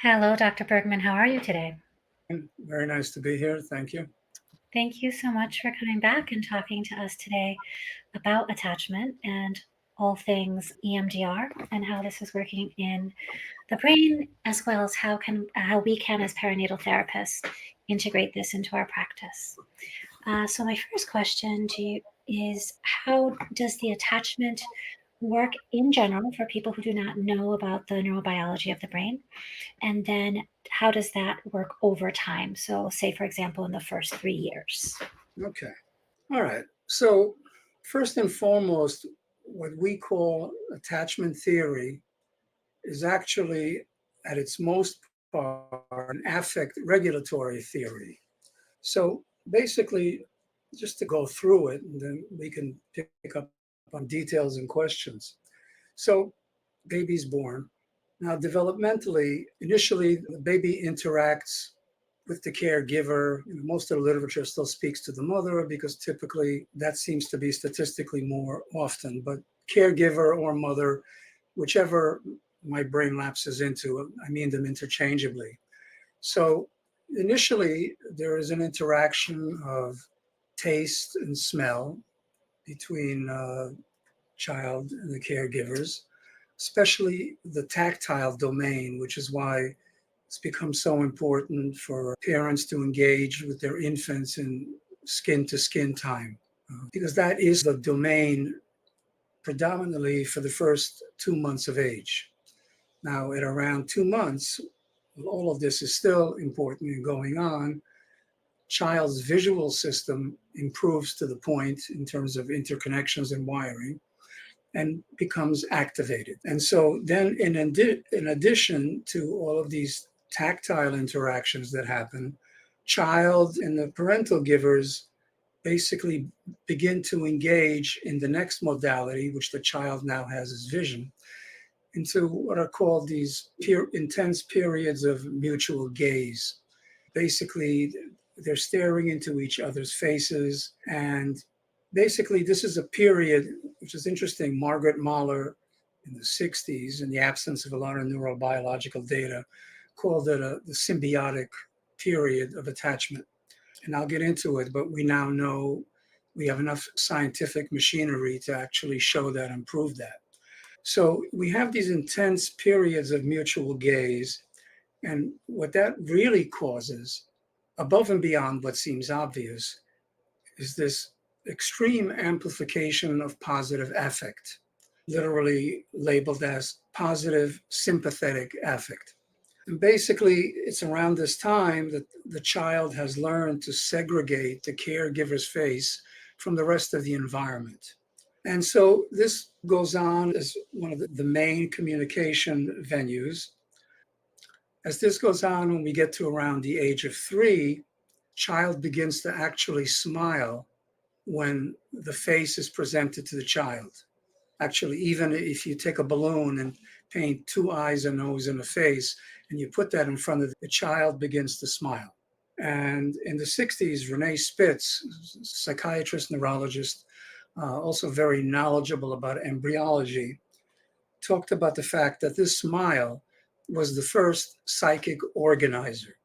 Hello, Dr. Bergman. How are you today? Very nice to be here. Thank you. Thank you so much for coming back and talking to us today about attachment and all things EMDR and how this is working in the brain, as well as how we can, as perinatal therapists, integrate this into our practice. So my first question to you is, how does the attachment work in general for people who do not know about the neurobiology of the brain? And then how does that work over time? So, say, for example, in the first 3 years. Okay. All right. So, first and foremost, what we call attachment theory is actually, at its most part, an affect regulatory theory. So, basically, just to go through it, and then we can pick up on details and questions. So, baby's born. Now, developmentally, initially, the baby interacts with the caregiver. Most of the literature still speaks to the mother because typically that seems to be statistically more often. But caregiver or mother, whichever my brain lapses into, I mean them interchangeably. So initially, there is an interaction of taste and smell between child and the caregivers, especially the tactile domain, which is why it's become so important for parents to engage with their infants in skin to skin time, because that is the domain predominantly for the first 2 months of age. Now, at around 2 months, all of this is still important and going on. Child's visual system improves to the point in terms of interconnections and wiring and becomes activated. And so then in addition to all of these tactile interactions that happen, child and the parental givers basically begin to engage in the next modality, which the child now has as vision, into what are called these intense periods of mutual gaze. Basically, they're staring into each other's faces. And basically, this is a period, which is interesting. Margaret Mahler in the 60s, in the absence of a lot of neurobiological data, called it the symbiotic period of attachment. And I'll get into it, but we now know we have enough scientific machinery to actually show that and prove that. So we have these intense periods of mutual gaze. And what that really causes, above and beyond what seems obvious, is this extreme amplification of positive affect, literally labeled as positive sympathetic affect. And basically, it's around this time that the child has learned to segregate the caregiver's face from the rest of the environment. And so this goes on as one of the main communication venues. As this goes on, when we get to around the age of 3, child begins to actually smile when the face is presented to the child. Actually, even if you take a balloon and paint 2 eyes, a nose, and a face, and you put that in front of the child, begins to smile. And in the 60s, Renee Spitz, psychiatrist, neurologist, also very knowledgeable about embryology, talked about the fact that this smile was the first psychic organizer.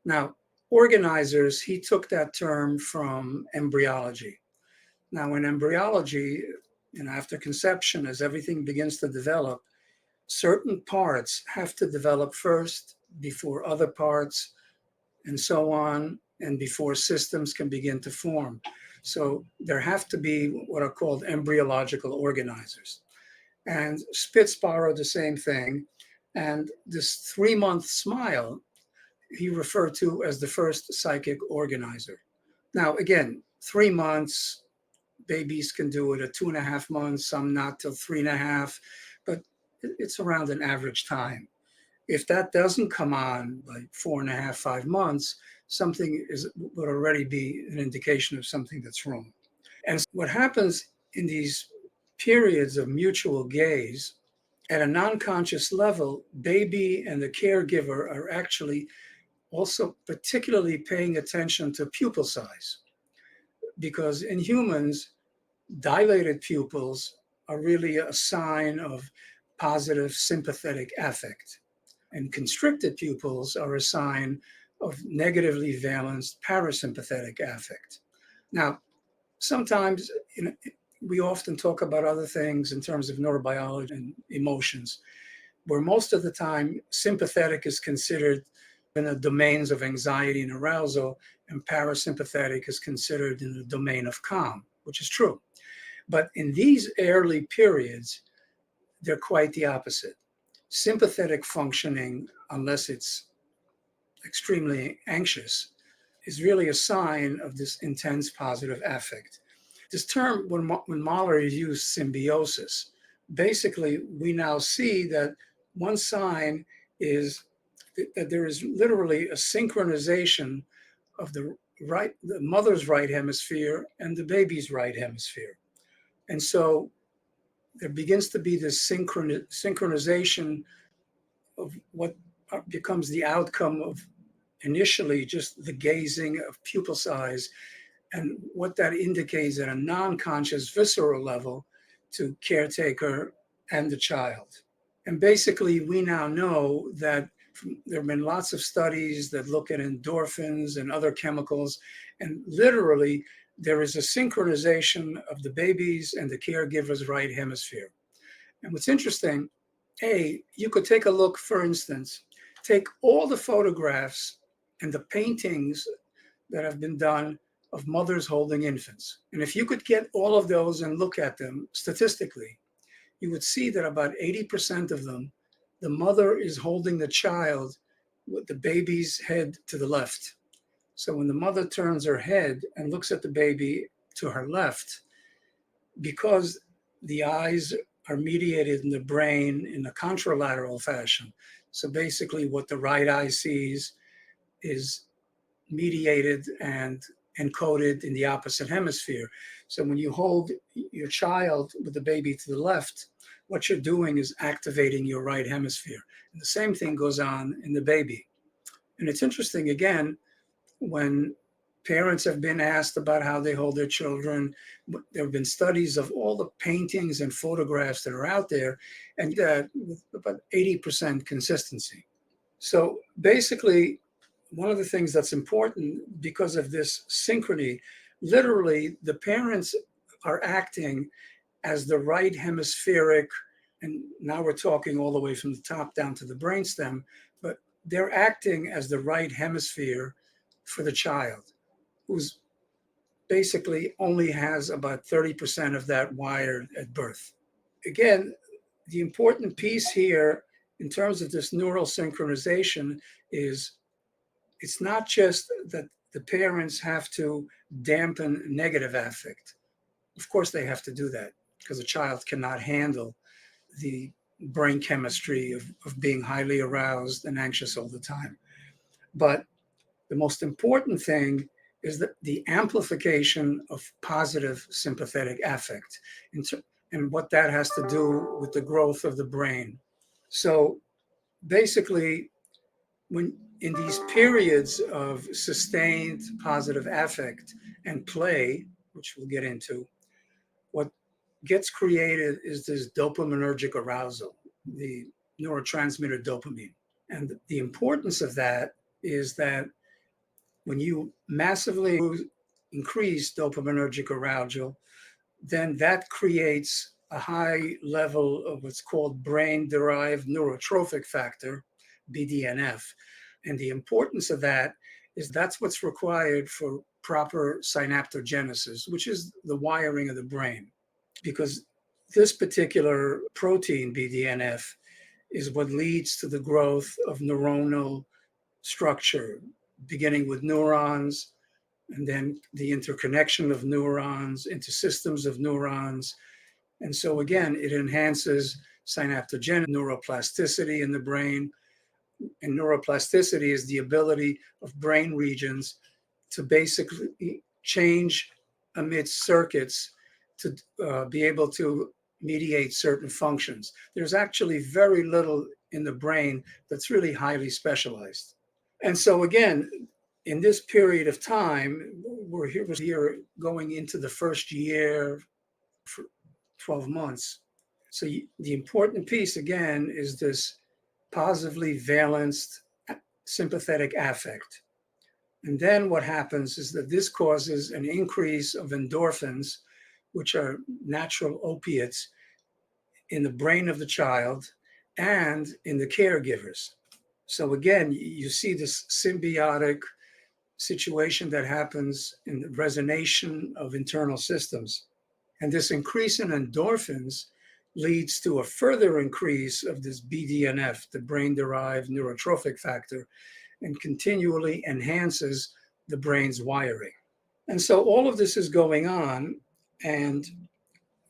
Now, organizers, he took that term from embryology. Now, in embryology, after conception, as everything begins to develop, certain parts have to develop first before other parts, and so on, and before systems can begin to form. So there have to be what are called embryological organizers. And Spitz borrowed the same thing. And this 3-month smile, he referred to as the first psychic organizer. Now, again, 3 months, babies can do it at 2.5 months, some not till 3.5, but it's around an average time. If that doesn't come on by 4.5, 5 months, something would already be an indication of something that's wrong. And what happens in these periods of mutual gaze, at a non-conscious level, baby and the caregiver are actually also particularly paying attention to pupil size, because in humans, dilated pupils are really a sign of positive sympathetic affect. And constricted pupils are a sign of negatively valenced parasympathetic affect. Now, sometimes we often talk about other things in terms of neurobiology and emotions, where most of the time sympathetic is considered in the domains of anxiety and arousal, and parasympathetic is considered in the domain of calm, which is true. But in these early periods, they're quite the opposite. Sympathetic functioning, unless it's extremely anxious, is really a sign of this intense positive affect. This term, when Mahler used symbiosis, basically we now see that one sign is that there is literally a synchronization of the mother's right hemisphere and the baby's right hemisphere. And so there begins to be this synchronization of what becomes the outcome of initially just the gazing of pupil size, and what that indicates at a non-conscious visceral level to caretaker and the child. And basically, we now know that there have been lots of studies that look at endorphins and other chemicals, and literally there is a synchronization of the baby's and the caregiver's right hemisphere. And what's interesting, you could take a look, for instance, take all the photographs and the paintings that have been done of mothers holding infants. And if you could get all of those and look at them statistically, you would see that about 80% of them, the mother is holding the child with the baby's head to the left. So when the mother turns her head and looks at the baby to her left, because the eyes are mediated in the brain in a contralateral fashion. So basically what the right eye sees is mediated and encoded in the opposite hemisphere. So when you hold your child with the baby to the left, what you're doing is activating your right hemisphere. And the same thing goes on in the baby. And it's interesting, again, when parents have been asked about how they hold their children, there have been studies of all the paintings and photographs that are out there, and that with about 80% consistency. So basically, one of the things that's important because of this synchrony, literally the parents are acting as the right hemispheric, and now we're talking all the way from the top down to the brainstem, but they're acting as the right hemisphere for the child, who's basically only has about 30% of that wired at birth. Again, the important piece here in terms of this neural synchronization is it's not just that the parents have to dampen negative affect. Of course, they have to do that because a child cannot handle the brain chemistry of being highly aroused and anxious all the time. But the most important thing is that the amplification of positive sympathetic affect and what that has to do with the growth of the brain. So basically, when in these periods of sustained positive affect and play, which we'll get into, what gets created is this dopaminergic arousal, the neurotransmitter dopamine. And the importance of that is that when you massively increase dopaminergic arousal, then that creates a high level of what's called brain-derived neurotrophic factor, BDNF. And the importance of that is that's what's required for proper synaptogenesis, which is the wiring of the brain. Because this particular protein, BDNF, is what leads to the growth of neuronal structure, beginning with neurons, and then the interconnection of neurons into systems of neurons. And so again, it enhances synaptogenesis, neuroplasticity in the brain. And neuroplasticity is the ability of brain regions to basically change amidst circuits to be able to mediate certain functions. There's actually very little in the brain that's really highly specialized. And so again, in this period of time, we're here going into the first year for 12 months. So the important piece again is this positively valenced sympathetic affect. And then what happens is that this causes an increase of endorphins, which are natural opiates, in the brain of the child and in the caregivers. So again, you see this symbiotic situation that happens in the resonation of internal systems. And this increase in endorphins leads to a further increase of this BDNF, the brain-derived neurotrophic factor, and continually enhances the brain's wiring. And so all of this is going on, and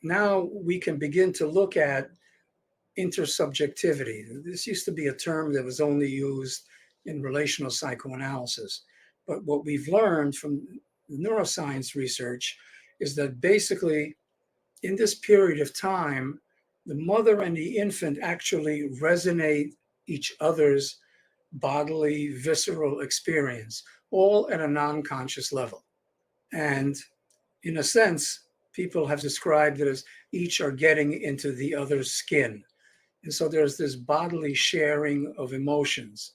now we can begin to look at intersubjectivity. This used to be a term that was only used in relational psychoanalysis. But what we've learned from neuroscience research is that basically in this period of time, the mother and the infant actually resonate each other's bodily, visceral experience, all at a non-conscious level. And in a sense, people have described it as each are getting into the other's skin. And so there's this bodily sharing of emotions.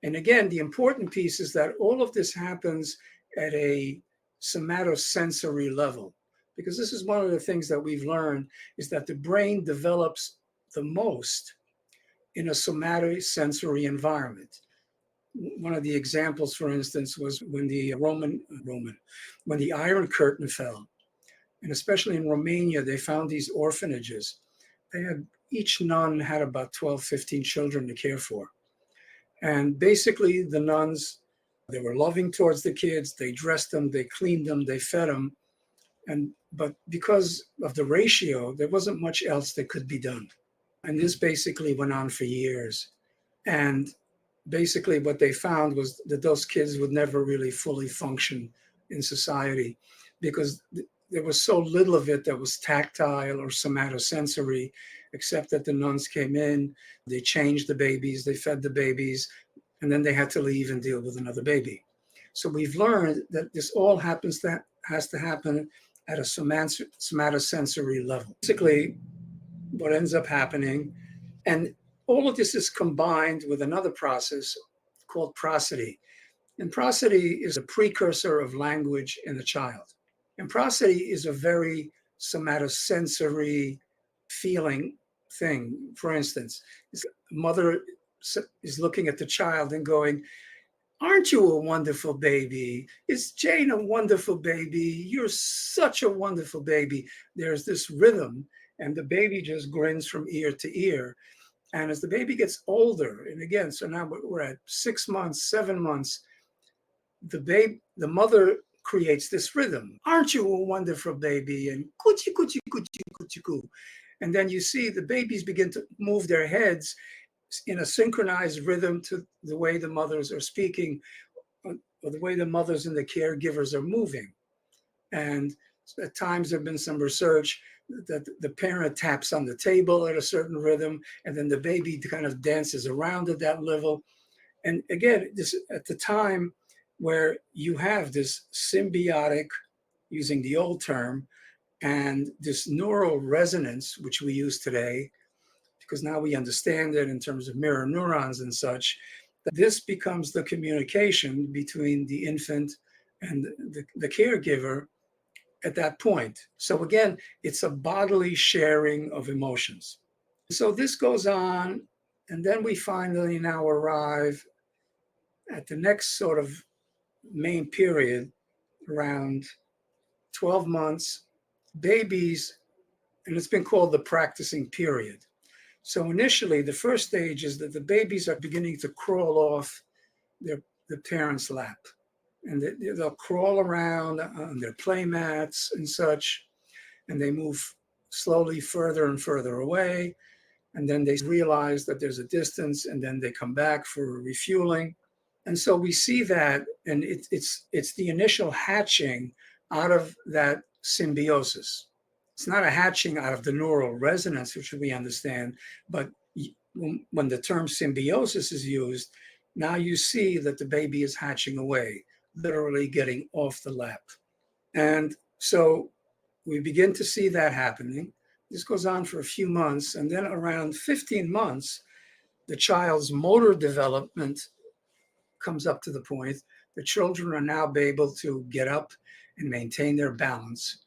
And again, the important piece is that all of this happens at a somatosensory level, because this is one of the things that we've learned is that the brain develops the most in a somatosensory environment. One of the examples, for instance, was when when the Iron Curtain fell, and especially in Romania, they found these orphanages. Each nun had about 12, 15 children to care for. And basically the nuns, they were loving towards the kids, they dressed them, they cleaned them, they fed them. But because of the ratio, there wasn't much else that could be done. And this basically went on for years. And basically what they found was that those kids would never really fully function in society because there was so little of it that was tactile or somatosensory, except that the nuns came in, they changed the babies, they fed the babies, and then they had to leave and deal with another baby. So we've learned that this all has to happen at a somatosensory level. Basically, what ends up happening, and all of this is combined with another process called prosody. And prosody is a precursor of language in the child. And prosody is a very somatosensory feeling thing. For instance, a mother is looking at the child and going, "Aren't you a wonderful baby? Is Jane a wonderful baby? You're such a wonderful baby." There's this rhythm, and the baby just grins from ear to ear. And as the baby gets older, and again, so now we're at 6 months, 7 months, the mother creates this rhythm. "Aren't you a wonderful baby?" And coochie, coochie, coochie, coochie, coo. And then you see the babies begin to move their heads in a synchronized rhythm to the way the mothers are speaking or the way the mothers and the caregivers are moving. And at times there have been some research that the parent taps on the table at a certain rhythm, and then the baby kind of dances around at that level. And again, this at the time where you have this symbiotic, using the old term, and this neural resonance, which we use today, because now we understand it in terms of mirror neurons and such, that this becomes the communication between the infant and the caregiver at that point. So again, it's a bodily sharing of emotions. So this goes on, and then we finally now arrive at the next sort of main period, around 12 months, babies, and it's been called the practicing period. So initially, the first stage is that the babies are beginning to crawl off the parents' lap. And they'll crawl around on their play mats and such, and they move slowly further and further away. And then they realize that there's a distance, and then they come back for refueling. And so we see that, and it's the initial hatching out of that symbiosis. It's not a hatching out of the neural resonance, which we understand, but when the term symbiosis is used, now you see that the baby is hatching away, literally getting off the lap. And so we begin to see that happening. This goes on for a few months, and then around 15 months, the child's motor development comes up to the point the children are now able to get up and maintain their balance.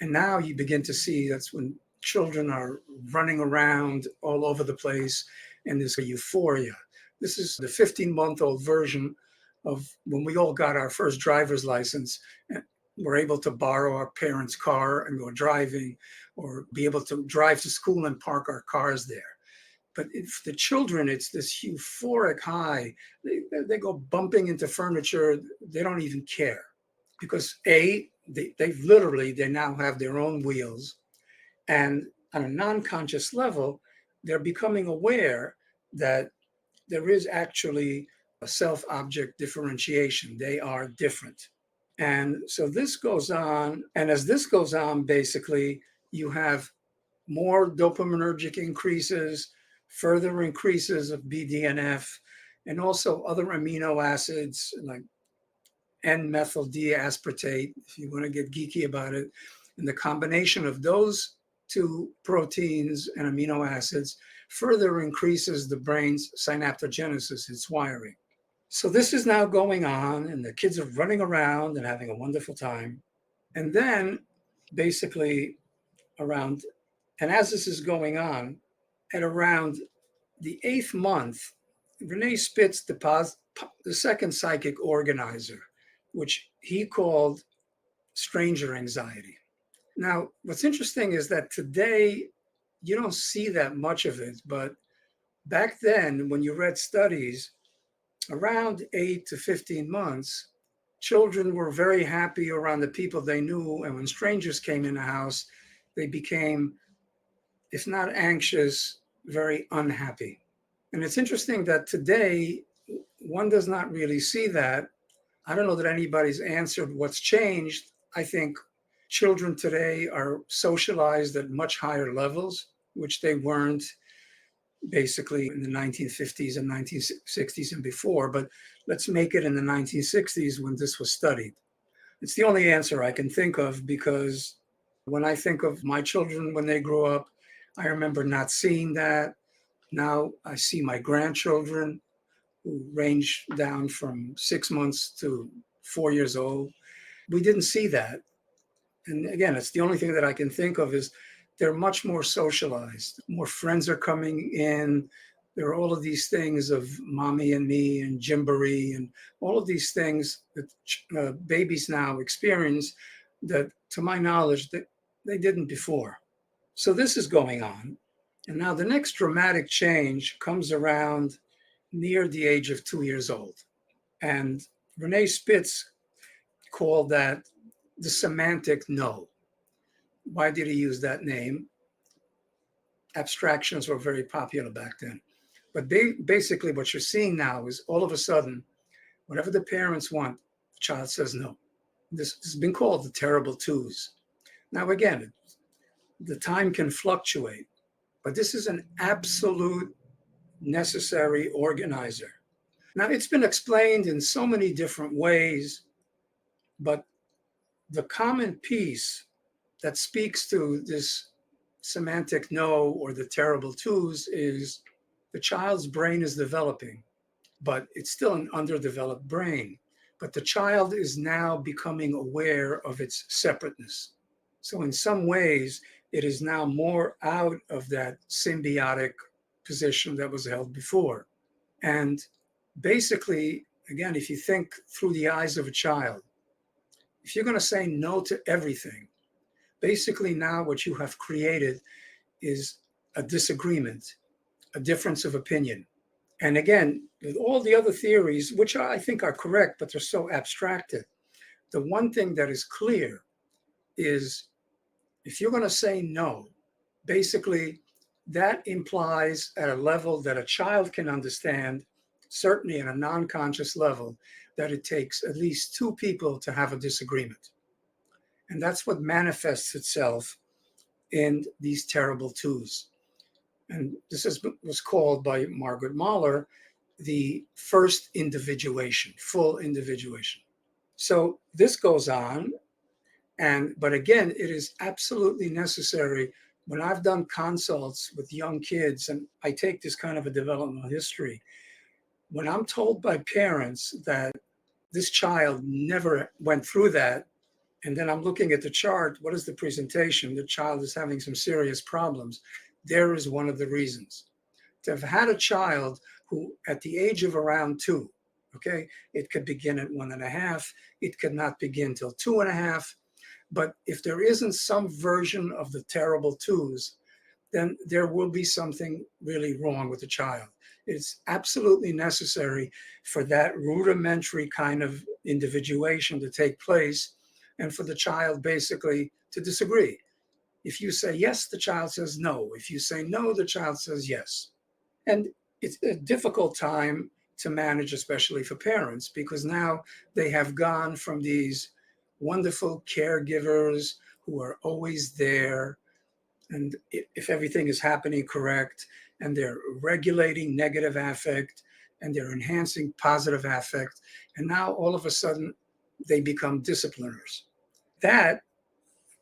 And now you begin to see that's when children are running around all over the place and there's a euphoria. This is the 15-month-old version of when we all got our first driver's license and we're able to borrow our parents' car and go driving or be able to drive to school and park our cars there. But if the children, it's this euphoric high. They go bumping into furniture. They don't even care because they now have their own wheels. And on a non-conscious level, they're becoming aware that there is actually a self-object differentiation. They are different. And so this goes on. And as this goes on, basically, you have more dopaminergic increases, further increases of BDNF, and also other amino acids like N-methyl D-aspartate, if you want to get geeky about it. And the combination of those two proteins and amino acids further increases the brain's synaptogenesis, its wiring. So this is now going on, and the kids are running around and having a wonderful time. And then basically around, and as this is going on, at around the 8th month, Renee Spitz deposits the second psychic organizer, which he called stranger anxiety. Now, what's interesting is that today you don't see that much of it, but back then, when you read studies, around 8 to 15 months, children were very happy around the people they knew. And when strangers came in the house, they became, if not anxious, very unhappy. And it's interesting that today one does not really see that. I don't know that anybody's answered what's changed. I think children today are socialized at much higher levels, which they weren't basically in the 1950s and 1960s and before. But let's make it in the 1960s when this was studied. It's the only answer I can think of because when I think of my children when they grew up, I remember not seeing that. Now I see my grandchildren who range down from 6 months to 4 years old. We didn't see that. And again, it's the only thing that I can think of is they're much more socialized. More friends are coming in. There are all of these things of mommy and me and Gymboree and all of these things that babies now experience that, to my knowledge, that they didn't before. So this is going on. And now the next dramatic change comes around near the age of 2 years old. And Renee Spitz called that the semantic no. Why did he use that name? Abstractions were very popular back then. But basically, what you're seeing now is all of a sudden, whatever the parents want, the child says no. This has been called the terrible twos. Now, again, the time can fluctuate, but this is an absolute necessary organizer. Now, it's been explained in so many different ways, but the common piece that speaks to this semantic no or the terrible twos is the child's brain is developing, but it's still an underdeveloped brain. But the child is now becoming aware of its separateness. So, in some ways, it is now more out of that symbiotic position that was held before. And basically, again, if you think through the eyes of a child, if you're going to say no to everything, basically now what you have created is a disagreement, a difference of opinion. And again, with all the other theories, which I think are correct, but they're so abstracted, the one thing that is clear is if you're going to say no, basically that implies at a level that a child can understand, certainly at a non-conscious level, that it takes at least two people to have a disagreement. And that's what manifests itself in these terrible twos. And this was called by Margaret Mahler the first individuation, full individuation. So this goes on, but again, it is absolutely necessary When I've done consults with young kids, and I take this kind of a developmental history, when I'm told by parents that this child never went through that, and then I'm looking at the chart, what is the presentation? The child is having some serious problems. There is one of the reasons. To have had a child who, at the age of around 2, okay, it could begin at 1.5, it could not begin till 2.5. But if there isn't some version of the terrible twos, then there will be something really wrong with the child. It's absolutely necessary for that rudimentary kind of individuation to take place and for the child basically to disagree. If you say yes, the child says no. If you say no, the child says yes. And it's a difficult time to manage, especially for parents, because now they have gone from these wonderful caregivers who are always there, and if everything is happening correct, and they're regulating negative affect and they're enhancing positive affect, and now all of a sudden they become discipliners. That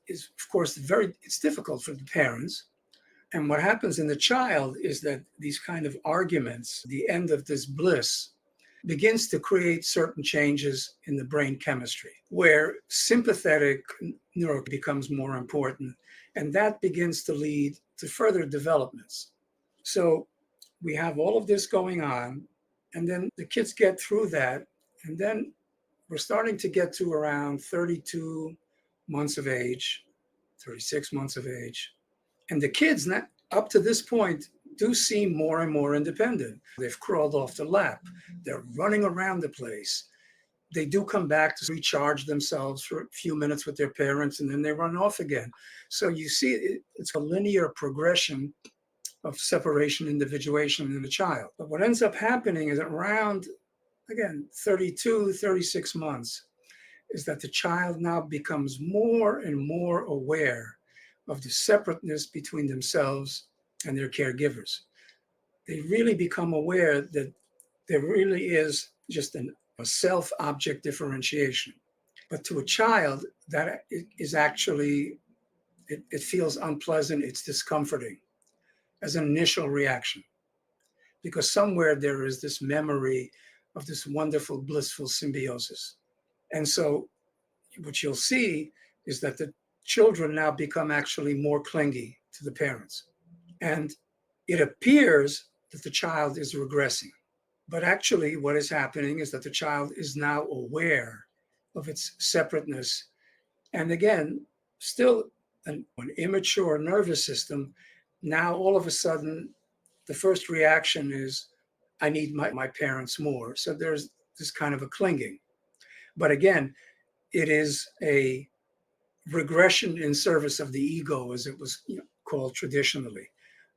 is, of course, it's difficult for the parents. And what happens in the child is that these kind of arguments, the end of this bliss, begins to create certain changes in the brain chemistry, where sympathetic neuro becomes more important. And that begins to lead to further developments. So we have all of this going on, and then the kids get through that. And then we're starting to get to around 32 months of age, 36 months of age. And the kids, up to this point, do seem more and more independent. They've crawled off the lap. They're running around the place. They do come back to recharge themselves for a few minutes with their parents, and then they run off again. So you see, it's a linear progression of separation, individuation in the child. But what ends up happening is around, again, 32, 36 months, is that the child now becomes more and more aware of the separateness between themselves and their caregivers. They really become aware that there really is just a self-object differentiation. But to a child, that is actually, it feels unpleasant, it's discomforting as an initial reaction. Because somewhere there is this memory of this wonderful, blissful symbiosis. And so what you'll see is that the children now become actually more clingy to the parents. And it appears that the child is regressing. But actually, what is happening is that the child is now aware of its separateness. And again, still an immature nervous system. Now, all of a sudden, the first reaction is, I need my parents more. So there's this kind of a clinging. But again, it is a regression in service of the ego, as it was called traditionally.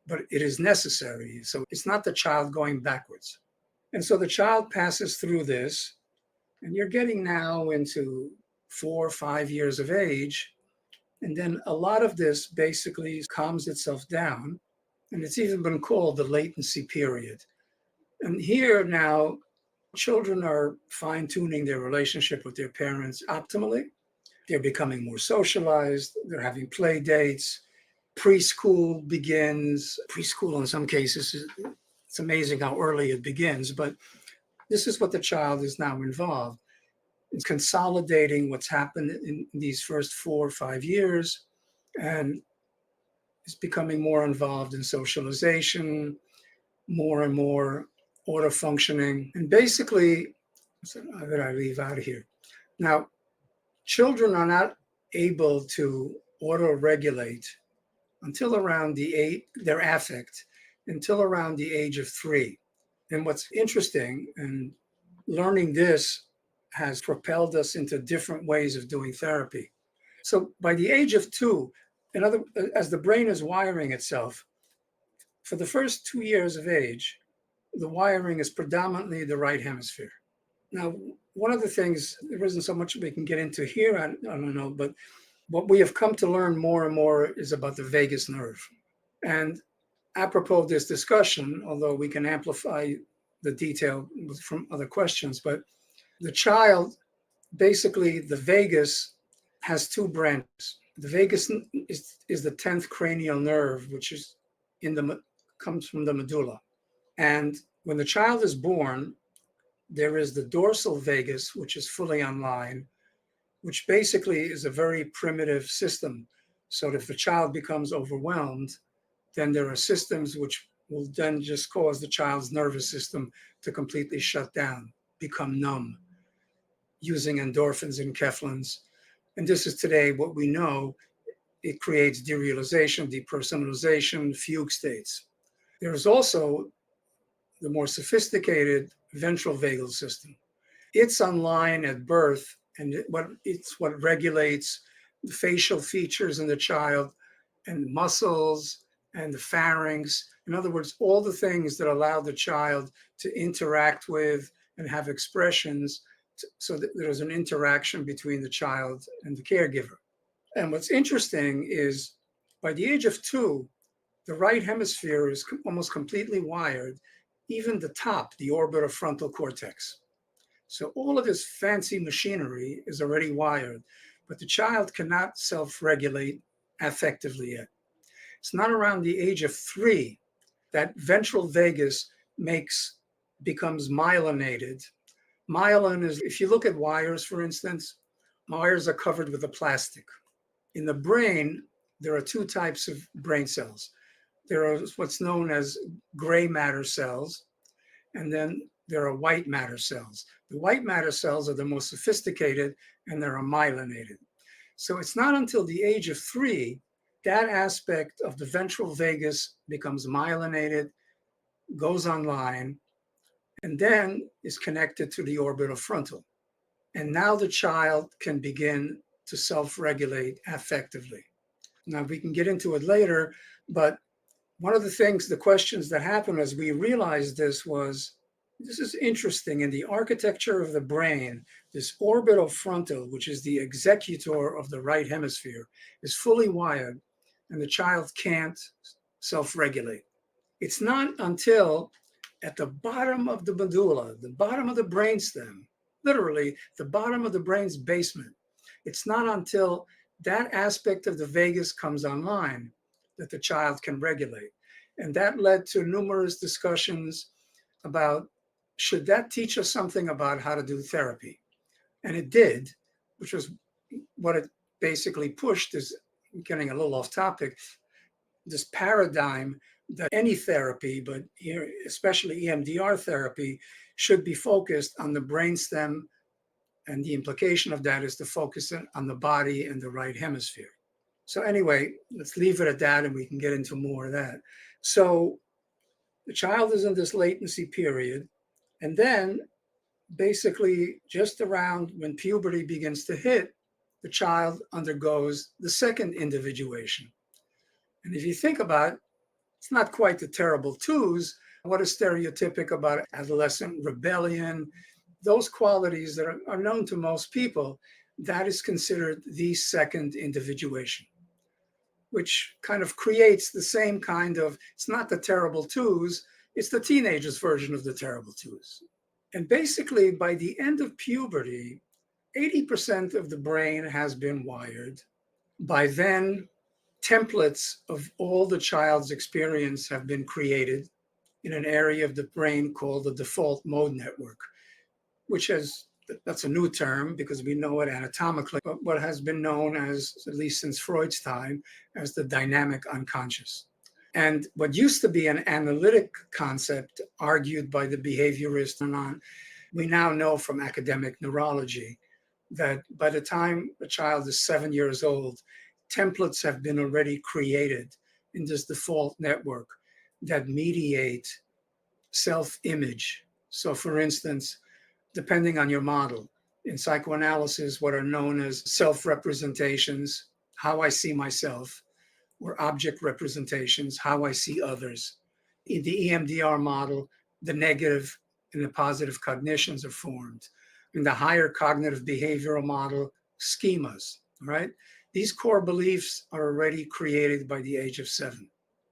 But it is necessary. So it's not the child going backwards. And so the child passes through this, and you're getting now into 4 or 5 years of age. And then a lot of this basically calms itself down. And it's even been called the latency period. And here now, children are fine tuning their relationship with their parents optimally. They're becoming more socialized. They're having play dates. Preschool begins. Preschool, in some cases, it's amazing how early it begins, but this is what the child is now involved. It's consolidating what's happened in these first 4 or 5 years, and is becoming more involved in socialization, more and more auto functioning. And basically, how did I leave out here? Now, children are not able to auto regulate until around their affect, until around the age of 3. And what's interesting, and learning this has propelled us into different ways of doing therapy. So by the age of 2, as the brain is wiring itself, for the first 2 years of age, the wiring is predominantly the right hemisphere. Now, one of the things, there isn't so much we can get into here, I don't know, but what we have come to learn more and more is about the vagus nerve. And apropos of this discussion, although we can amplify the detail from other questions, but the child, basically the vagus has 2 branches. The vagus is the 10th cranial nerve, which is comes from the medulla. And when the child is born, there is the dorsal vagus, which is fully online, which basically is a very primitive system. So if the child becomes overwhelmed, then there are systems which will then just cause the child's nervous system to completely shut down, become numb, using endorphins and enkephalins. And this is today what we know. It creates derealization, depersonalization, fugue states. There is also the more sophisticated ventral vagal system. It's online at birth, and it's what regulates the facial features in the child and the muscles and the pharynx. In other words, all the things that allow the child to interact with and have expressions so that there's an interaction between the child and the caregiver. And what's interesting is by the age of 2, the right hemisphere is almost completely wired, even the top, the orbitofrontal cortex. So all of this fancy machinery is already wired, but the child cannot self-regulate affectively yet. It's not around the age of 3 that ventral vagus becomes myelinated. Myelin is, if you look at wires, for instance, wires are covered with a plastic. In the brain, there are 2 types of brain cells. There are what's known as gray matter cells, and then there are white matter cells. The white matter cells are the most sophisticated, and they're myelinated. So it's not until the age of 3 that aspect of the ventral vagus becomes myelinated, goes online, and then is connected to the orbitofrontal. And now the child can begin to self-regulate affectively. Now, we can get into it later, but one of the questions that happened as we realized this is interesting. In the architecture of the brain, this orbitofrontal, which is the executor of the right hemisphere, is fully wired, and the child can't self-regulate. It's not until at the bottom of the medulla, the bottom of the brainstem, literally the bottom of the brain's basement, it's not until that aspect of the vagus comes online that the child can regulate. And that led to numerous discussions about, should that teach us something about how to do therapy? And it did, which was what it basically pushed, is getting a little off topic, this paradigm that any therapy, but especially EMDR therapy, should be focused on the brainstem, and the implication of that is to focus on the body and the right hemisphere. So anyway, let's leave it at that, and we can get into more of that. So the child is in this latency period, and then basically just around when puberty begins to hit, the child undergoes the second individuation. And if you think about it, it's not quite the terrible twos. What is stereotypic about adolescent rebellion? Those qualities that are known to most people, that is considered the second individuation, which kind of creates the same kind of, it's not the terrible twos, it's the teenager's version of the terrible twos. And basically, by the end of puberty, 80% of the brain has been wired. By then, templates of all the child's experience have been created in an area of the brain called the default mode network, which that's a new term because we know it anatomically, but what has been known as, at least since Freud's time, as the dynamic unconscious. And what used to be an analytic concept argued by the behaviorists and on, we now know from academic neurology that by the time a child is 7 years old, templates have been already created in this default network that mediate self-image. So for instance, depending on your model, in psychoanalysis, what are known as self-representations, how I see myself, or object representations, how I see others. In the EMDR model, the negative and the positive cognitions are formed. In the higher cognitive behavioral model, schemas, right? These core beliefs are already created by the age of 7.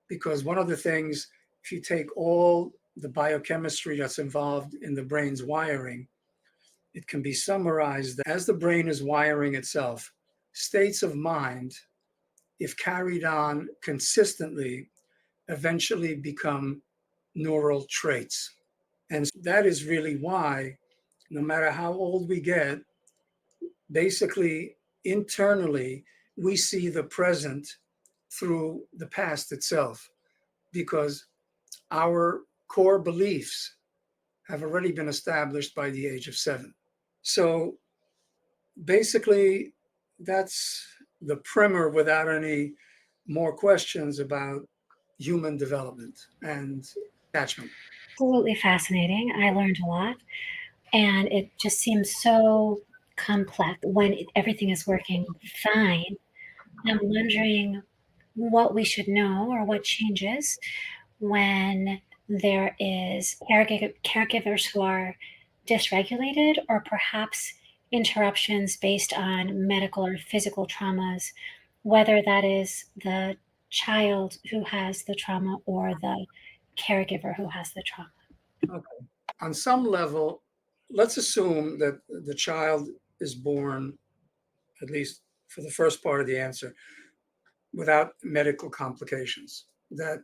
Because one of the things, if you take all the biochemistry that's involved in the brain's wiring, it can be summarized as the brain is wiring itself. States of mind if carried on consistently, eventually become neural traits. And that is really why, no matter how old we get, basically internally, we see the present through the past itself, because our core beliefs have already been established by the age of 7. So basically, that's the primer without any more questions about human development and attachment. Absolutely fascinating. I learned a lot, and it just seems so complex when everything is working fine. I'm wondering what we should know or what changes when there is caregivers who are dysregulated, or perhaps interruptions based on medical or physical traumas, whether that is the child who has the trauma or the caregiver who has the trauma. Okay. On some level, let's assume that the child is born, at least for the first part of the answer, without medical complications, that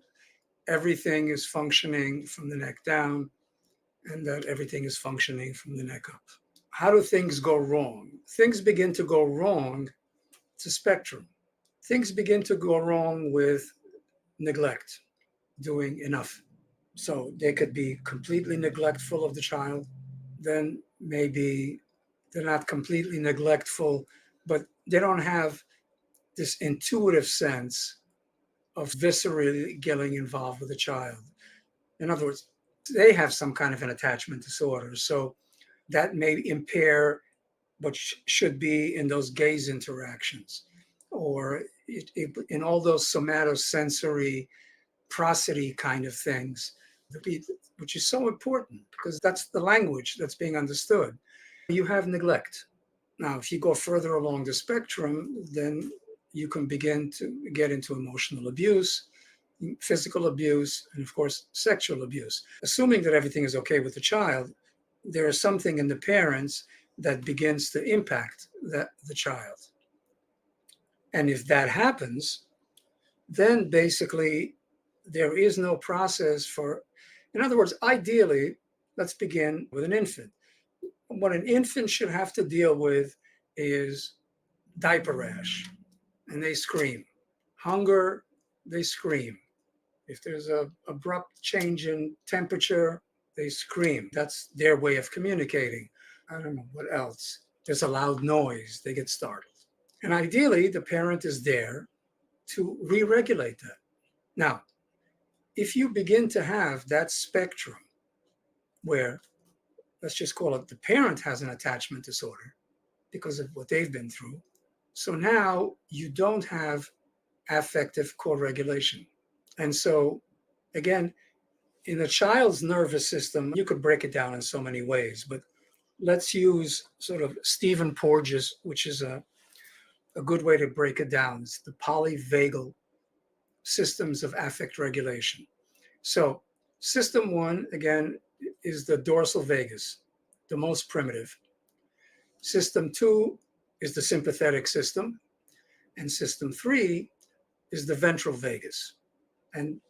everything is functioning from the neck down and that everything is functioning from the neck up. How do things go wrong? Things begin to go wrong. It's a spectrum. Things begin to go wrong with neglect, doing enough. So they could be completely neglectful of the child. Then maybe they're not completely neglectful, but they don't have this intuitive sense of viscerally getting involved with the child. In other words, they have some kind of an attachment disorder. So that may impair what should be in those gaze interactions, or in all those somatosensory prosody kind of things, which is so important because that's the language that's being understood. You have neglect. Now, if you go further along the spectrum, then you can begin to get into emotional abuse, physical abuse, and of course, sexual abuse. Assuming that everything is okay with the child, there is something in the parents that begins to impact the child. And if that happens, then basically there is no process for, in other words, ideally, let's begin with an infant. What an infant should have to deal with is diaper rash, and they scream. Hunger, they scream. If there's a abrupt change in temperature, they scream. That's their way of communicating. I don't know what else. There's a loud noise, they get startled. And ideally, the parent is there to re-regulate that. Now, if you begin to have that spectrum where, let's just call it, the parent has an attachment disorder because of what they've been through, so now you don't have affective co-regulation. And so, again, in a child's nervous system, you could break it down in so many ways, but let's use sort of Stephen Porges, which is a good way to break it down. It's the polyvagal systems of affect regulation. So, system one, again, is the dorsal vagus, the most primitive. System two is the sympathetic system. And system three is the ventral vagus. And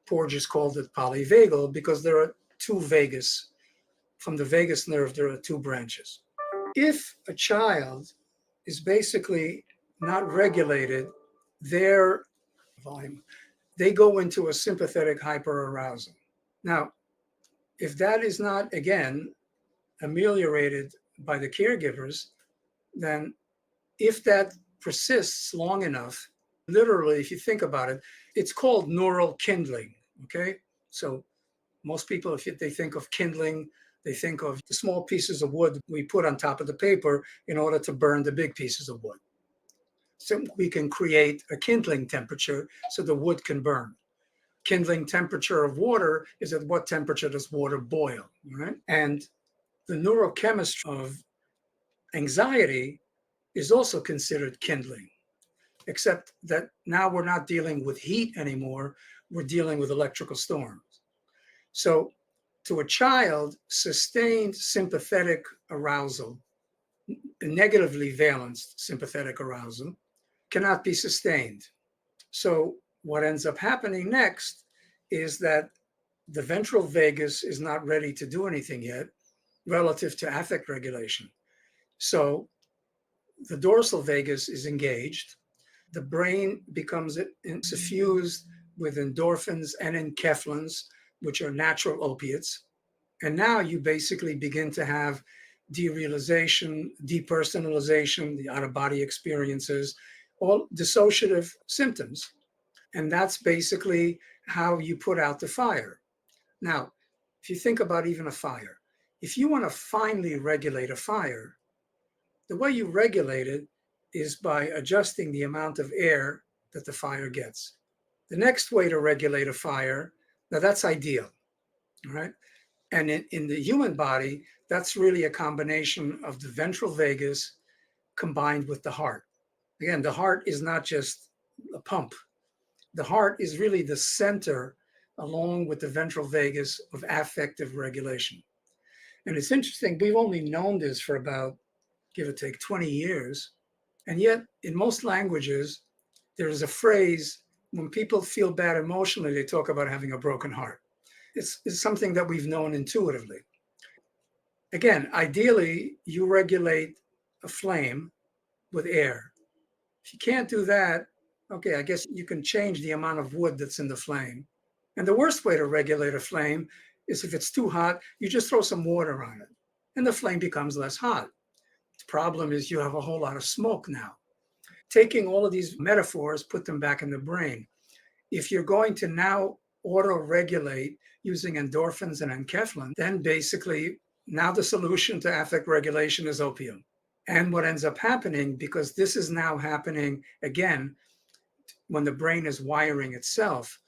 Porges called it polyvagal because there are two vagus. From the vagus nerve, there are two branches. If a child is basically not regulated, their volume, they go into a sympathetic hyperarousal. Now, if that is not, again, ameliorated by the caregivers, then if that persists long enough, literally, if you think about it, it's called neural kindling. Okay. So most people, if they think of kindling, they think of the small pieces of wood we put on top of the paper in order to burn the big pieces of wood. So we can create a kindling temperature so the wood can burn. Kindling temperature of water is at what temperature does water boil, right? And the neurochemistry of anxiety is also considered kindling, except that now we're not dealing with heat anymore, we're dealing with electrical storms. So to a child, sustained sympathetic arousal, negatively valenced sympathetic arousal, cannot be sustained. So what ends up happening next is that the ventral vagus is not ready to do anything yet relative to affect regulation. So the dorsal vagus is engaged. The brain becomes suffused with endorphins and enkephalins, which are natural opiates. And now you basically begin to have derealization, depersonalization, the out of body experiences, all dissociative symptoms. And that's basically how you put out the fire. Now, if you think about even a fire, if you want to finely regulate a fire, the way you regulate it is by adjusting the amount of air that the fire gets. The next way to regulate a fire, now that's ideal, all right? And in the human body, that's really a combination of the ventral vagus combined with the heart. Again, the heart is not just a pump. The heart is really the center, along with the ventral vagus, of affective regulation. And it's interesting, we've only known this for about, give or take, 20 years. And yet, in most languages, there's a phrase when people feel bad emotionally, they talk about having a broken heart. It's something that we've known intuitively. Again, ideally, you regulate a flame with air. If you can't do that, okay, I guess you can change the amount of wood that's in the flame. And the worst way to regulate a flame is if it's too hot, you just throw some water on it and the flame becomes less hot. The problem is you have a whole lot of smoke now. Taking all of these metaphors, put them back in the brain. If you're going to now auto-regulate using endorphins and enkephalin, then basically now the solution to affect regulation is opium. And what ends up happening, because this is now happening again when the brain is wiring itself,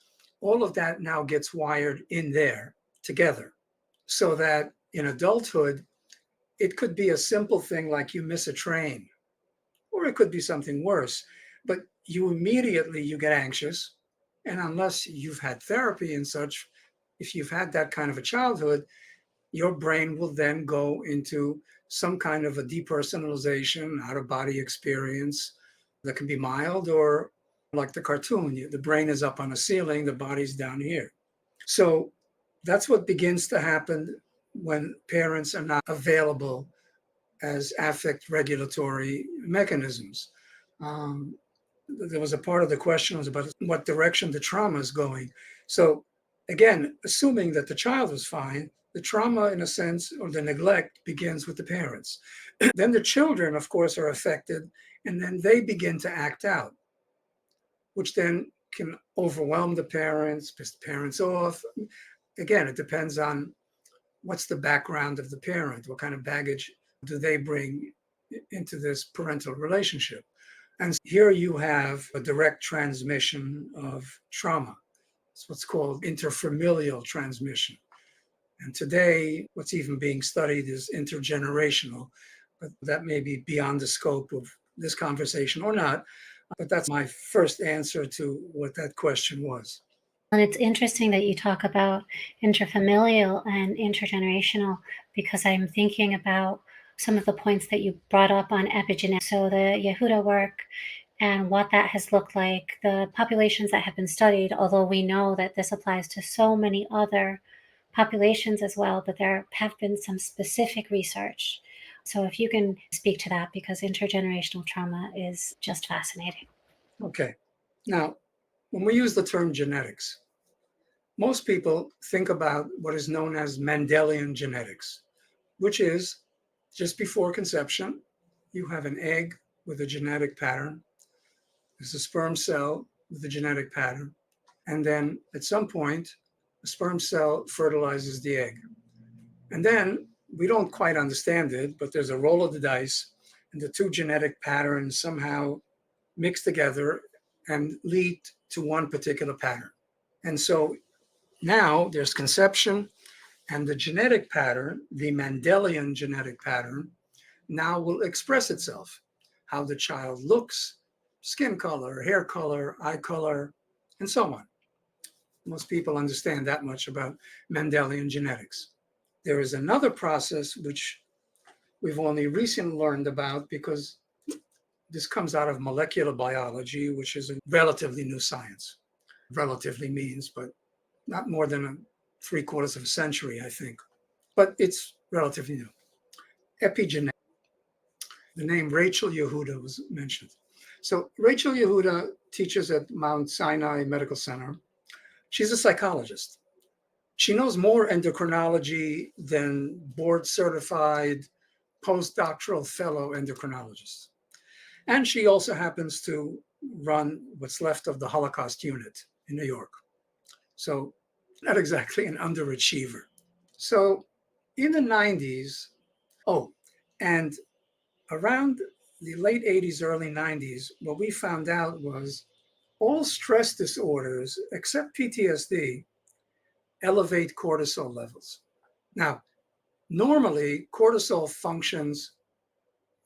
all of that now gets wired in there together. So that in adulthood, it could be a simple thing like you miss a train, or it could be something worse. But you get anxious. And unless you've had therapy and such, if you've had that kind of a childhood, your brain will then go into some kind of a depersonalization, out of body experience that can be mild or like the cartoon. The brain is up on a ceiling, the body's down here. So that's what begins to happen when parents are not available as affect regulatory mechanisms. There was a part of the question was about what direction the trauma is going. So again, assuming that the child was fine, the trauma, in a sense, or the neglect begins with the parents. Then the children, of course, are affected, and then they begin to act out, which then can overwhelm the parents, piss the parents off. Again, it depends on what's the background of the parent, what kind of baggage do they bring into this parental relationship. And here you have a direct transmission of trauma. It's what's called interfamilial transmission. And today, what's even being studied is intergenerational, but that may be beyond the scope of this conversation or not. But that's my first answer to what that question was. And it's interesting that you talk about interfamilial and intergenerational because I'm thinking about some of the points that you brought up on epigenetics. So the Yehuda work and what that has looked like, the populations that have been studied, although we know that this applies to so many other populations as well, but there have been some specific research. So if you can speak to that, because intergenerational trauma is just fascinating. Okay. Now, when we use the term genetics, most people think about what is known as Mendelian genetics, which is just before conception, you have an egg with a genetic pattern. There's a sperm cell with a genetic pattern. And then at some point, the sperm cell fertilizes the egg. And then we don't quite understand it, but there's a roll of the dice, and the two genetic patterns somehow mix together and lead to one particular pattern. And so now there's conception, and the genetic pattern, the Mendelian genetic pattern, now will express itself. How the child looks, skin color, hair color, eye color, and so on. Most people understand that much about Mendelian genetics. There is another process which we've only recently learned about because This comes out of molecular biology, which is a relatively new science. Relatively means, but not more than 3/4 of a century, I think. But it's relatively new. Epigenetics. The name Rachel Yehuda was mentioned. So Rachel Yehuda teaches at Mount Sinai Medical Center. She's a psychologist. She knows more endocrinology than board certified postdoctoral fellow endocrinologists. And she also happens to run what's left of the Holocaust unit in New York. So not exactly an underachiever. So in the 90s, and around the late 80s, early 90s, what we found out was all stress disorders, except PTSD, elevate cortisol levels. Now, normally, cortisol functions,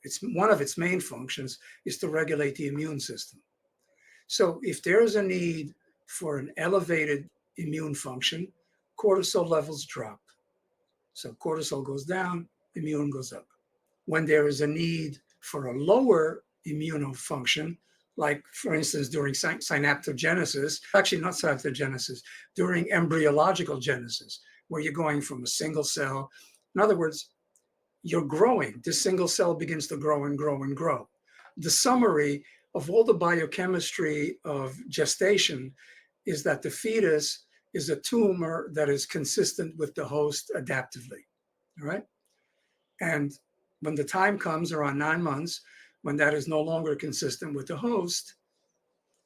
it's one of its main functions is to regulate the immune system. So if there is a need for an elevated immune function, cortisol levels drop. So cortisol goes down, immune goes up. When there is a need for a lower immunofunction, like for instance, during synaptogenesis, actually not synaptogenesis, during embryological genesis, where you're going from a single cell. In other words, you're growing. This single cell begins to grow and grow and grow. The summary of all the biochemistry of gestation is that the fetus is a tumor that is consistent with the host adaptively, all right? And when the time comes, around 9 months, when that is no longer consistent with the host,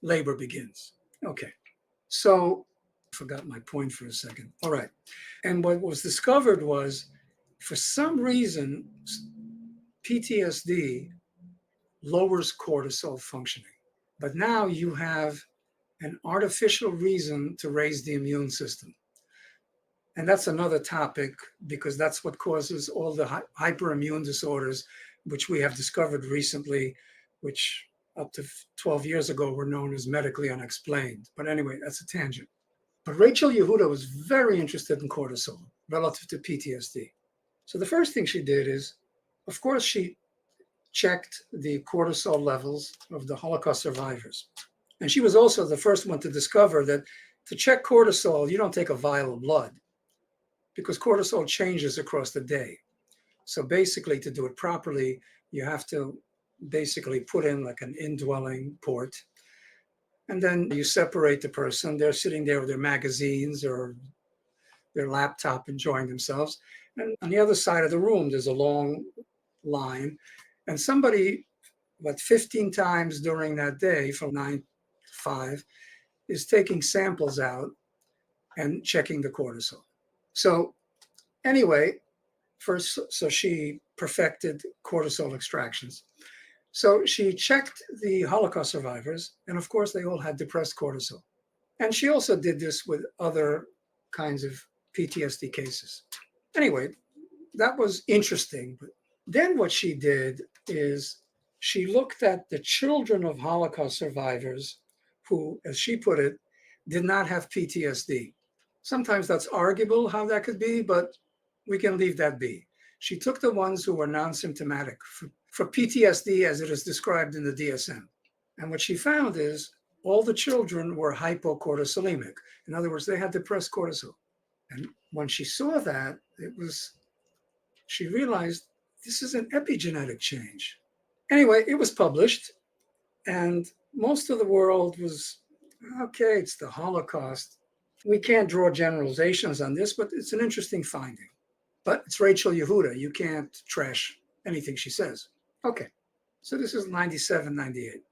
labor begins. Okay, so I forgot my point for a second. All right, and what was discovered was, for some reason, PTSD lowers cortisol functioning. But now you have an artificial reason to raise the immune system. And that's another topic, because that's what causes all the hyperimmune disorders, which we have discovered recently, which up to 12 years ago were known as medically unexplained. But anyway, that's a tangent. But Rachel Yehuda was very interested in cortisol relative to PTSD. So the first thing she did is, of course, she checked the cortisol levels of the Holocaust survivors. And she was also the first one to discover that to check cortisol, you don't take a vial of blood, because cortisol changes across the day. So basically, to do it properly, you have to basically put in like an indwelling port. And then you separate the person. They're sitting there with their magazines or their laptop enjoying themselves. And on the other side of the room, there's a long line. And somebody, about 15 times during that day from 9 to 5, is taking samples out and checking the cortisol. So anyway, so she perfected cortisol extractions. So she checked the Holocaust survivors, and of course, they all had depressed cortisol. And she also did this with other kinds of PTSD cases. Anyway, that was interesting. But then what she did is she looked at the children of Holocaust survivors who, as she put it, did not have PTSD. Sometimes that's arguable how that could be, but we can leave that be. She took the ones who were non-symptomatic for PTSD as it is described in the DSM. And what she found is all the children were hypocortisolemic. In other words, they had depressed cortisol. And when she saw that, she realized this is an epigenetic change. Anyway, it was published, and most of the world was, okay, it's the Holocaust. We can't draw generalizations on this, but it's an interesting finding. But it's Rachel Yehuda. You can't trash anything she says. Okay, so this is 97, 98.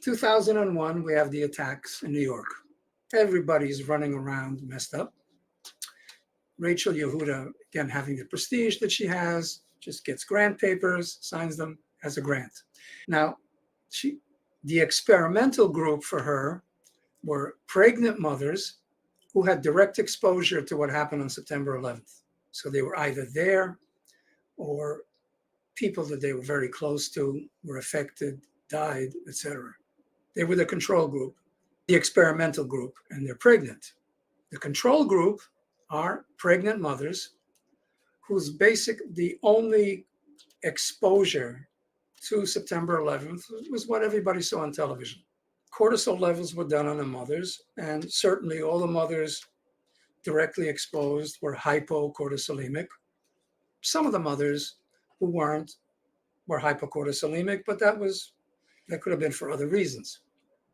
2001, we have the attacks in New York. Everybody's running around messed up. Rachel Yehuda, again, having the prestige that she has, just gets grant papers, signs them as a grant. Now, the experimental group for her were pregnant mothers who had direct exposure to what happened on September 11th. So they were either there or people that they were very close to were affected, died, etc. They were the control group, the experimental group, and they're pregnant. The control group are pregnant mothers whose the only exposure to September 11th was what everybody saw on television. Cortisol levels were done on the mothers, and certainly all the mothers directly exposed were hypocortisolemic. Some of the mothers who weren't were hypocortisolemic, but that could have been for other reasons.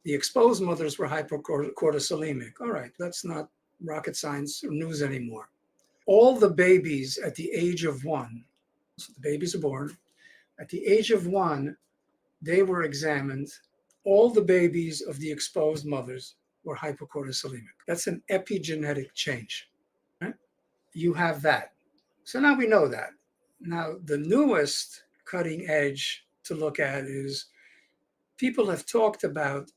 The exposed mothers were hypocortisolemic. All right, that's not rocket science or news anymore. All the babies at the age of 1, so the babies are born, at the age of 1, they were examined. All the babies of the exposed mothers were hypocortisolemic. That's an epigenetic change. Right? You have that. So now we know that. Now, the newest cutting edge to look at is people have talked about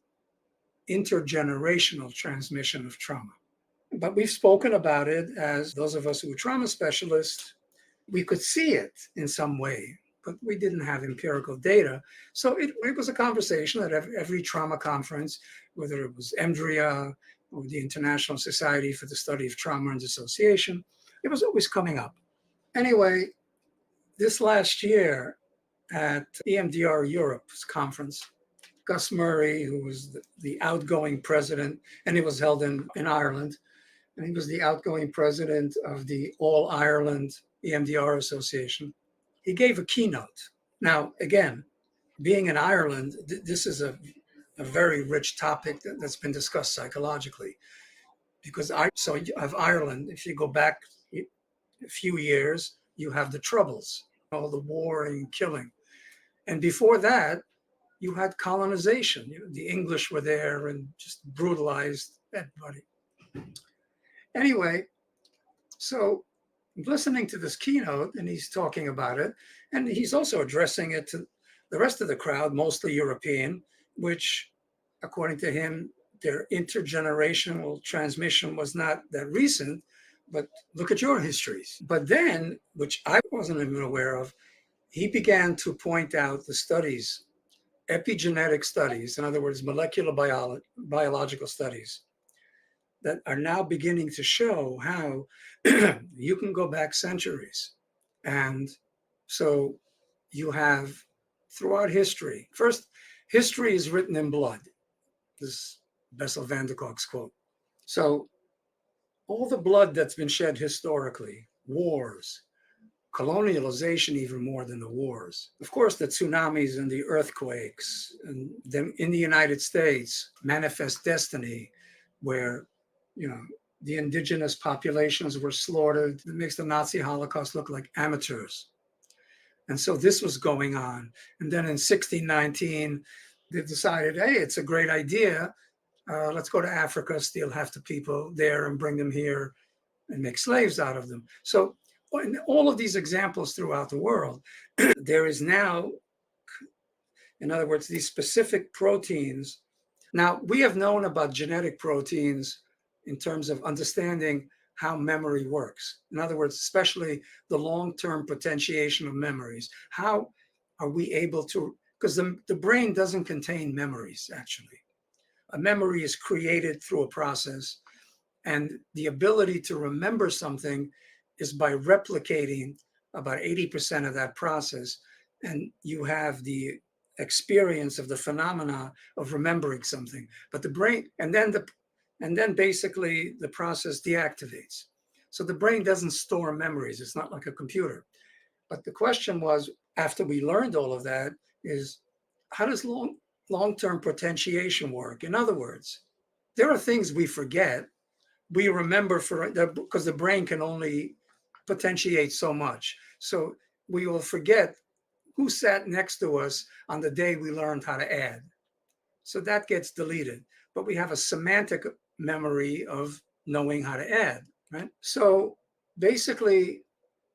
intergenerational transmission of trauma. But we've spoken about it as those of us who are trauma specialists, we could see it in some way, but we didn't have empirical data. So it was a conversation at every trauma conference, whether it was EMDRIA or the International Society for the Study of Trauma and Dissociation, it was always coming up. Anyway, this last year at EMDR Europe's conference, Gus Murray, who was the outgoing president, and it was held in Ireland, and he was the outgoing president of the All Ireland EMDR Association. He gave a keynote. Now, again, being in Ireland, this is a very rich topic that's been discussed psychologically. Because you have Ireland, if you go back a few years, you have the Troubles, all the war and killing. And before that, you had colonization. The English were there and just brutalized everybody. Anyway, so listening to this keynote, and he's talking about it, and he's also addressing it to the rest of the crowd, mostly European, which, according to him, their intergenerational transmission was not that recent, but look at your histories. But then, which I wasn't even aware of, he began to point out the studies, epigenetic studies, in other words, molecular biological studies, that are now beginning to show how you can go back centuries. And so you have throughout history, first, history is written in blood, this Bessel van der Kolk's quote. So all the blood that's been shed historically, wars, colonialization even more than the wars. Of course, the tsunamis and the earthquakes, and then in the United States, manifest destiny, where, the indigenous populations were slaughtered. It makes the Nazi Holocaust look like amateurs. And so this was going on. And then in 1619, they decided, hey, it's a great idea. Let's go to Africa, steal half the people there and bring them here and make slaves out of them. So in all of these examples throughout the world, there is now, in other words, these specific proteins. Now, we have known about genetic proteins in terms of understanding how memory works. In other words, especially the long-term potentiation of memories. How are we able to, because the brain doesn't contain memories, actually. A memory is created through a process, and the ability to remember something is by replicating about 80% of that process. And you have the experience of the phenomena of remembering something. But the brain, and then basically the process deactivates. So the brain doesn't store memories. It's not like a computer. But the question was, after we learned all of that, is how does long-term potentiation work? In other words, there are things we forget. We remember because the brain can only potentiate so much. So we will forget who sat next to us on the day we learned how to add. So that gets deleted. But we have a semantic memory of knowing how to add, right? So basically,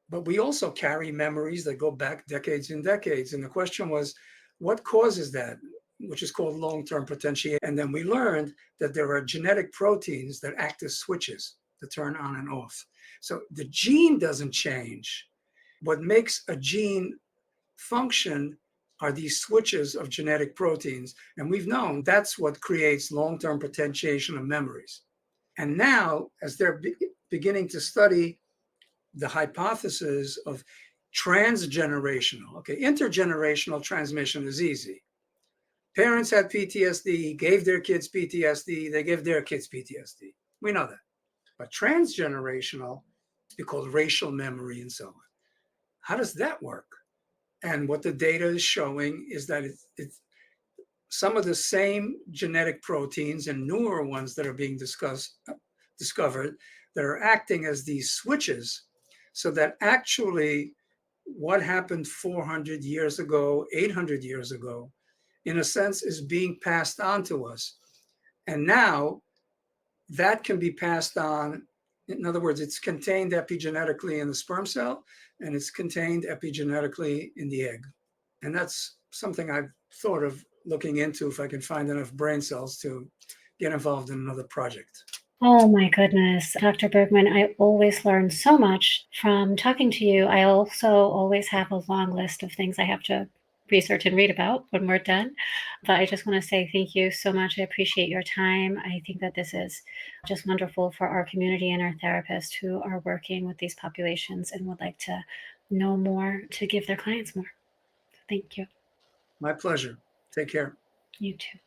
but we also carry memories that go back decades and decades. And the question was, what causes that? Which is called long-term potentiation. And then we learned that there are genetic proteins that act as switches to turn on and off. So the gene doesn't change. What makes a gene function are these switches of genetic proteins. And we've known that's what creates long-term potentiation of memories. And now, as they're beginning to study the hypothesis of Transgenerational. Okay, intergenerational transmission is easy. Parents had PTSD, gave their kids PTSD, they give their kids PTSD. We know that. But transgenerational is called racial memory and so on. How does that work? And what the data is showing is that it's some of the same genetic proteins and newer ones that are being discovered that are acting as these switches, so that actually what happened 400 years ago, 800 years ago, in a sense, is being passed on to us. And now that can be passed on. In other words, it's contained epigenetically in the sperm cell, and it's contained epigenetically in the egg. And that's something I've thought of looking into if I can find enough brain cells to get involved in another project. Oh my goodness, Dr. Bergman, I always learn so much from talking to you. I also always have a long list of things I have to research and read about when we're done. But I just want to say thank you so much. I appreciate your time. I think that this is just wonderful for our community and our therapists who are working with these populations and would like to know more to give their clients more. Thank you. My pleasure. Take care. You too.